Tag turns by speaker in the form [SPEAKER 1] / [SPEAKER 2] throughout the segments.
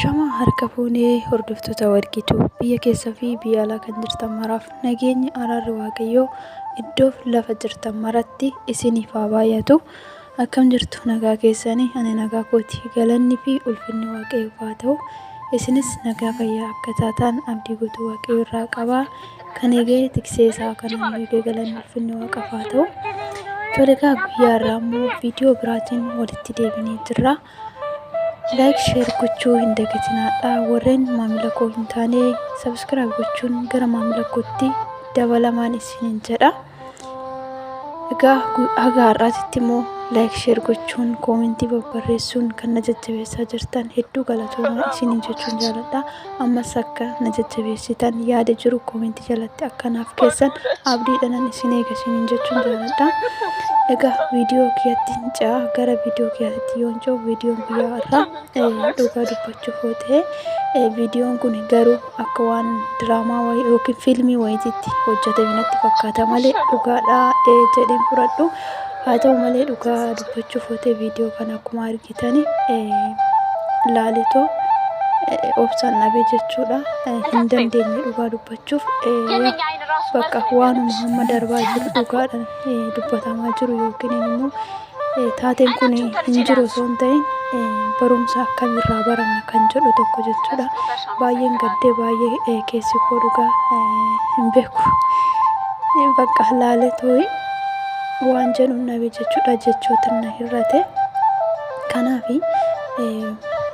[SPEAKER 1] Ashama harka fuunee hordoftoota warqituu biyya keessaa fi biyya alaa kan jirtan maraaf nageenyi araarri waaqayyoo iddoof lafa jirtan maratti isiniif haa baay'atu. Akkam jirtu nagaa keessanii? Ani nagaa kooti. Galanni fi ulfinni waaqayyoof haa ta'u. Isinis nagaa fayyaa akka taatan abdii guutuu waaqayyoo irraa qabaa. Kan eegee tiksee isaa kanaan eegee galanni ulfinni waaqaaf haa ta'u. Toleegaa guyyaa irraa immoo viidiyoo biraatiin walitti deebinee jirra. Like share gochuu hin dagatinaa. Warreen maamila koo hin taane subscribe gochuun gara maamila kootti dabalamaan isiniin jedha. Egaa haga har'aatitti immoo like share gochuun koomentii barreessuun kan na jajjabeessaa jirtan hedduu galatooma isiniin jechuun jaaladha. Ammas akka na jajjabeessitan yaada jiru koomentii jalatti akkanaaf keessan abdiidhaan isin eega isiniin jechuun jaaladha. Egaa viidiyoo kiyyaatti caa gara viidiyoo kiyyaatti yoon ce'u viidiyoon guyyaa irraa dhugaa dubbachuuf yoo ta'e viidiyoon kun garuu akka waan diraamaa wayii yookiin fiilmii wayiitti hojjetame natti fakkaata malee dhugaadha jedheen fudhadhu. Haa ta'u malee dhugaa dubbachuuf yoo ta'e viidiyoo kana akkuma argitani laalitoo obsaan dhabee jechuudha. Hin dandeenye dhugaa dubbachuuf bakka waanuma hamma darbaa jiru dhugaadhaan dubbatamaa jiru yookiin immoo taateen kun hin jiru osoo hin ta'in barumsa akkamirraa baranna kan jedhu tokko jechuudha. Baay'een gaddee baay'ee keessi koo dhugaa hin beeku. Bakka laaletoo waan jedhu nabe jechuudha jechoota na hirrate. Kanaafi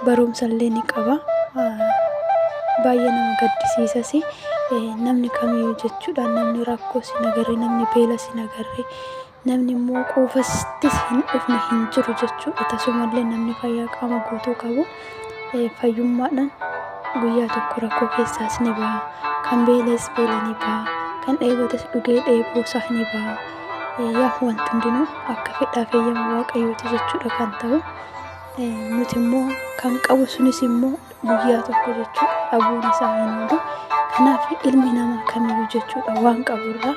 [SPEAKER 1] barumsa illee ni qaba. Baay'ee nama gaddisiisas. Namni kamiyyuu jechuudha namni rakkoo sin agarre namni beela sin agarre namni immoo quufastis hin dhufne hin jiru jechuudha. Tasumallee namni fayyaa qaama guutuu qabu fayyummaadhaan guyyaa tokko rakkoo keessaas ni baha. Kan beeles beela ni baha. Kan dheebotes dhugee dheebuusaa ni baha. Yaa wanti hundinuu akka fedhaa feeyyama waaqayyooti jechuudha kan ta'u. Nuti immoo kan qabu sunis immoo guyyaa tokko jechuudha dhabuun isaa hin oolu. Kanaaf ilmi namaa kamiyyuu jechuudha waan qaburraa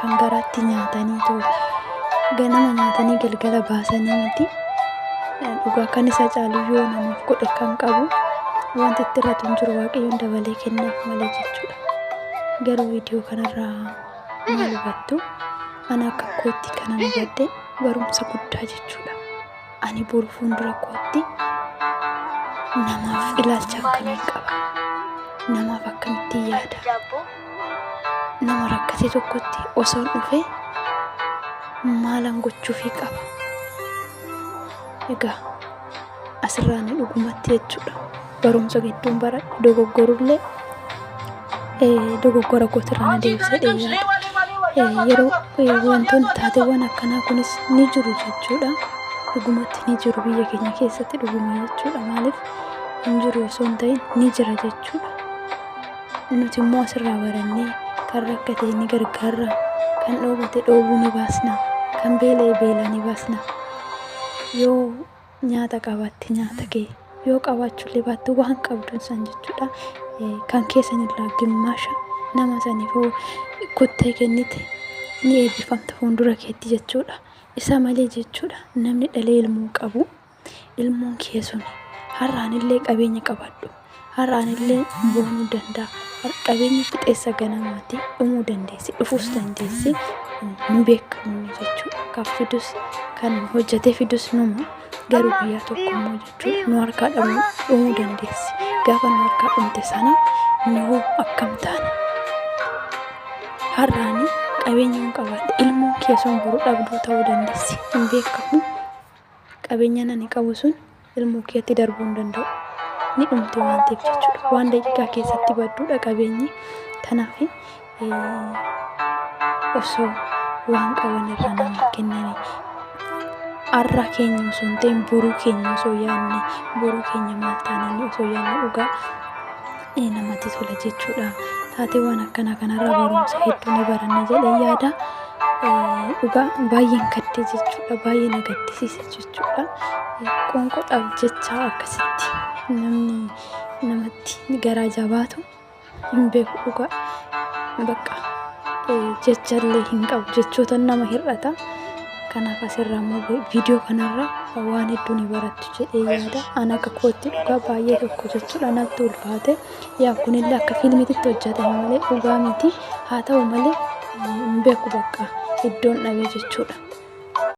[SPEAKER 1] kan garaatti nyaatanii ta'u ganama nyaatanii galgala baasanii miti dhugaa kan isa caalu yoo namaaf godhe kan qabu wanti itti irratti hin jiru waaqayyoon dabalee kennaaf malee jechuudha. Garuu viidiyoo kanarraa maal hubattu? Ani akka kootti kana hubadhe barumsa guddaa jechuudha. Ani boru fuuldura kootti namaaf ilaalcha akkamii qaba? Namaaf akkamitti yaada? Nama rakkate tokkotti osoon dhufe maalan gochuufii qaba? Egaa asirraan dhugumatti jechuudha barumsa gidduun bara dogoggorullee dogoggora kootirraa na deebisee yaada. Yeroo wantoonni taateewwan akkanaa kunis ni jiru jechuudha. Dhugumatti ni jiru biyya keenya keessatti dhuguma jechuudha. Maaliif hin jiru osoo hin ta'in ni jira jechuudha. Nuti immoo asirraa barannee kan rakkate ni gargaarra, kan dhoobate dhoobuu ni baasna, kan beela'e beela ni baasna. Yoo nyaata qabaatte nyaata kee yoo qabaachuullee baatte waan qabduun san jechuudha kan keessanirraa gimmaasha nama saniif kuttee kennite ni eebbifamta fuuldura keetti jechuudha. Isa malee jechuudha namni dhalee ilmoo qabu ilmoon kee sun har'aanillee qabeenya qabadhu har'aanillee boonuu danda'a. Qabeenyi fixeessa ganamaatti dhumuu dandeessi dhufuus dandeessi hin beekamu jechuudha. Kan fidus kan hojjetee fidus numa garuu guyyaa tokko immoo jechuudha nu harkaa dhumuu dandeessi. Gaafa nu harkaa dhumte sana nu akkam taana? Har'aani qabeenya hin qabaadhe ilmoon kee sun boru dhabduu ta'uu dandeessi hin beekamu. Qabeenya ani qabu sun ilmoo keetti darbuu hin danda'u. Ni dhumte waan ta'eef jechuudha. Waan daqiiqaa keessatti badduudha qabeenyi. Kanaaf osoo waan qaban irraa nama kennanii har'a keenya osoo hin ta'in boruu keenya osoo yaadne boruu keenya maal taananii osoo yaadne dhugaa namatti tola jechuudha. Taateewwan akkanaa kanarraa barumsa hedduu ni baranna jedhee yaada. Dhugaa baay'een gaddee jechuudha. Baay'ee na gaddisiisa jechuudha. Qoonqoodhaaf jecha akkasitti namni namatti garaa jabaatu hin beeku dhugaa. Bakka jechallee hin qabu jechoota nama hir'ata. Kanaaf asirraa immoo viidiyoo kanarraa waan hedduu ni barattu jedhee yaada. Ana akka kootti dhugaa baay'ee tokko jechuudha natti ulfaate. Yaa kunillee akka fiilmiitti hojjetame malee dhugaa miti. Haa ta'u malee hin beeku bakka iddoon dhabee jechuudha.